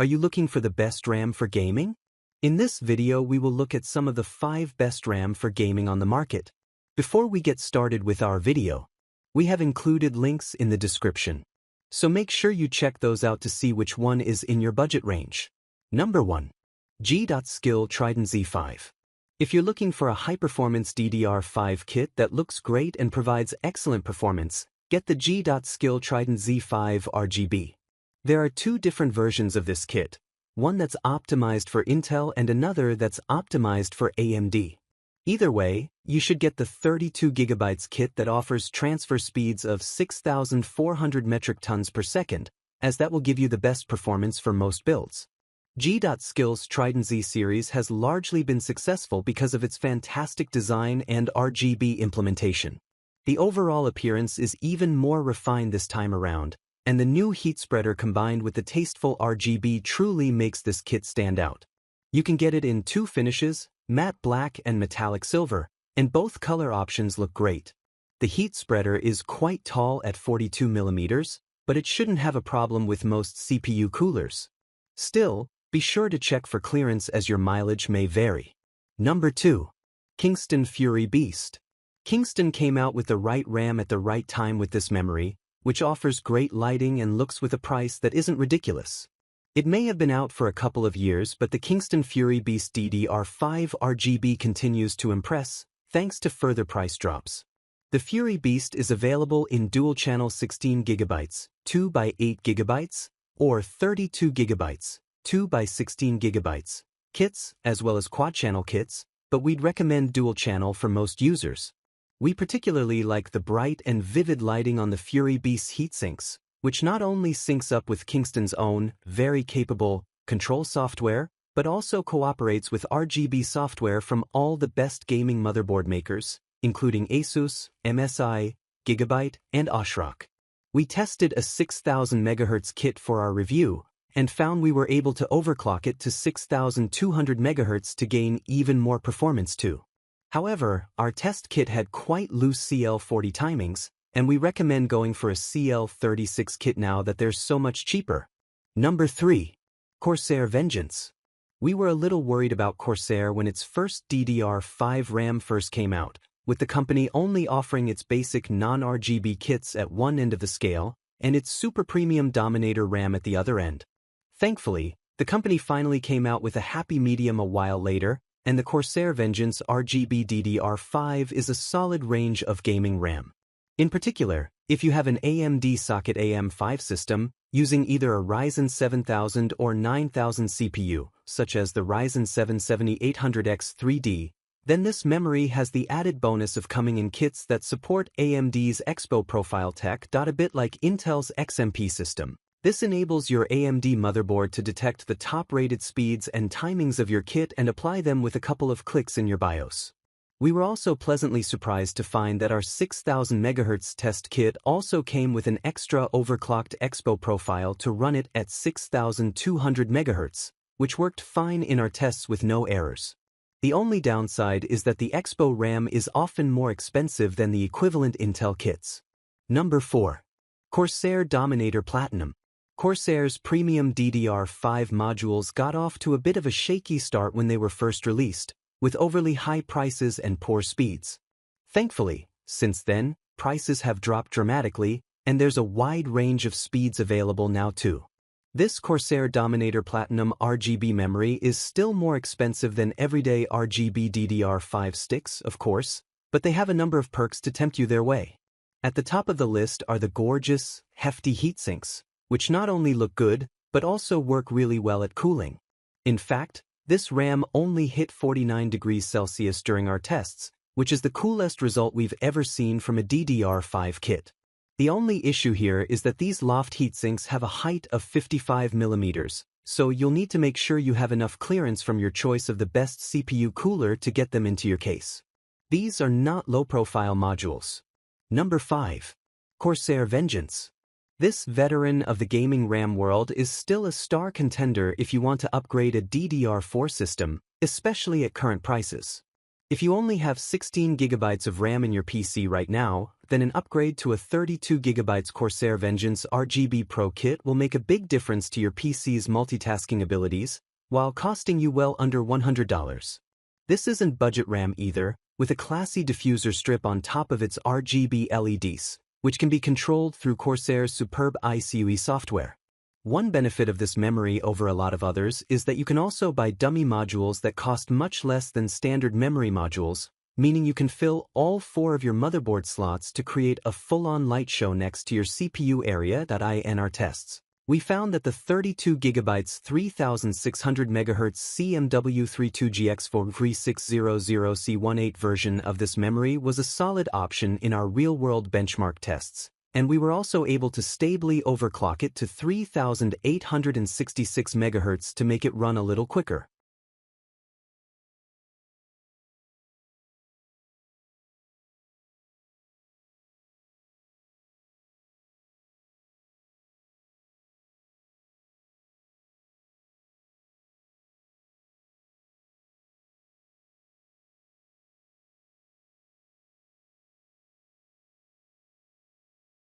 Are you looking for the best RAM for gaming? In this video we will look at some of the 5 best RAM for gaming on the market. Before we get started with our video, we have included links in the description. So make sure you check those out to see which one is in your budget range. Number 1. G.Skill Trident Z5. If you're looking for a high-performance DDR5 kit that looks great and provides excellent performance, get the G.Skill Trident Z5 RGB. There are 2 different versions of this kit, one that's optimized for Intel and another that's optimized for AMD. Either way, you should get the 32GB kit that offers transfer speeds of 6,400 metric tons per second, as that will give you the best performance for most builds. G.Skill's Trident Z series has largely been successful because of its fantastic design and RGB implementation. The overall appearance is even more refined this time around, and the new heat spreader combined with the tasteful RGB truly makes this kit stand out. You can get it in 2 finishes, matte black and metallic silver, and both color options look great. The heat spreader is quite tall at 42 mm, but it shouldn't have a problem with most CPU coolers. Still, be sure to check for clearance as your mileage may vary. Number 2. Kingston Fury Beast. Kingston came out with the right RAM at the right time with this memory, which offers great lighting and looks with a price that isn't ridiculous. It may have been out for a couple of years, but the Kingston Fury Beast DDR5 RGB continues to impress, thanks to further price drops. The Fury Beast is available in dual-channel 16GB, 2x8GB, or 32GB, 2x16GB, kits, as well as quad-channel kits, but we'd recommend dual-channel for most users. We particularly like the bright and vivid lighting on the Fury Beast's heatsinks, which not only syncs up with Kingston's own, very capable, control software, but also cooperates with RGB software from all the best gaming motherboard makers, including Asus, MSI, Gigabyte, and Ashrock. We tested a 6000 MHz kit for our review, and found we were able to overclock it to 6200 MHz to gain even more performance too. However, our test kit had quite loose CL40 timings, and we recommend going for a CL36 kit now that they're so much cheaper. Number 3. Corsair Vengeance. We were a little worried about Corsair when its first DDR5 RAM first came out, with the company only offering its basic non-RGB kits at one end of the scale, and its super premium Dominator RAM at the other end. Thankfully, the company finally came out with a happy medium a while later, and the Corsair Vengeance RGB DDR5 is a solid range of gaming RAM. In particular, if you have an AMD socket AM5 system, using either a Ryzen 7000 or 9000 CPU, such as the Ryzen 7 7800X 3D, then this memory has the added bonus of coming in kits that support AMD's Expo profile tech. A bit like Intel's XMP system. This enables your AMD motherboard to detect the top-rated speeds and timings of your kit and apply them with a couple of clicks in your BIOS. We were also pleasantly surprised to find that our 6000 MHz test kit also came with an extra overclocked Expo profile to run it at 6200 MHz, which worked fine in our tests with no errors. The only downside is that the Expo RAM is often more expensive than the equivalent Intel kits. Number 4. Corsair Dominator Platinum. Corsair's premium DDR5 modules got off to a bit of a shaky start when they were first released, with overly high prices and poor speeds. Thankfully, since then, prices have dropped dramatically, and there's a wide range of speeds available now too. This Corsair Dominator Platinum RGB memory is still more expensive than everyday RGB DDR5 sticks, of course, but they have a number of perks to tempt you their way. At the top of the list are the gorgeous, hefty heatsinks, which not only look good, but also work really well at cooling. In fact, this RAM only hit 49 degrees Celsius during our tests, which is the coolest result we've ever seen from a DDR5 kit. The only issue here is that these loft heatsinks have a height of 55 mm, so you'll need to make sure you have enough clearance from your choice of the best CPU cooler to get them into your case. These are not low-profile modules. Number 5. Corsair Vengeance. This veteran of the gaming RAM world is still a star contender if you want to upgrade a DDR4 system, especially at current prices. If you only have 16 GB of RAM in your PC right now, then an upgrade to a 32 GB Corsair Vengeance RGB Pro kit will make a big difference to your PC's multitasking abilities, while costing you well under $100. This isn't budget RAM either, with a classy diffuser strip on top of its RGB LEDs, which can be controlled through Corsair's superb ICUE software. One benefit of this memory over a lot of others is that you can also buy dummy modules that cost much less than standard memory modules, meaning you can fill all 4 of your motherboard slots to create a full-on light show next to your CPU area. In our tests, we found that the 32 GB 3600 MHz CMW32GX4360C18 version of this memory was a solid option in our real-world benchmark tests. And we were also able to stably overclock it to 3866 MHz to make it run a little quicker.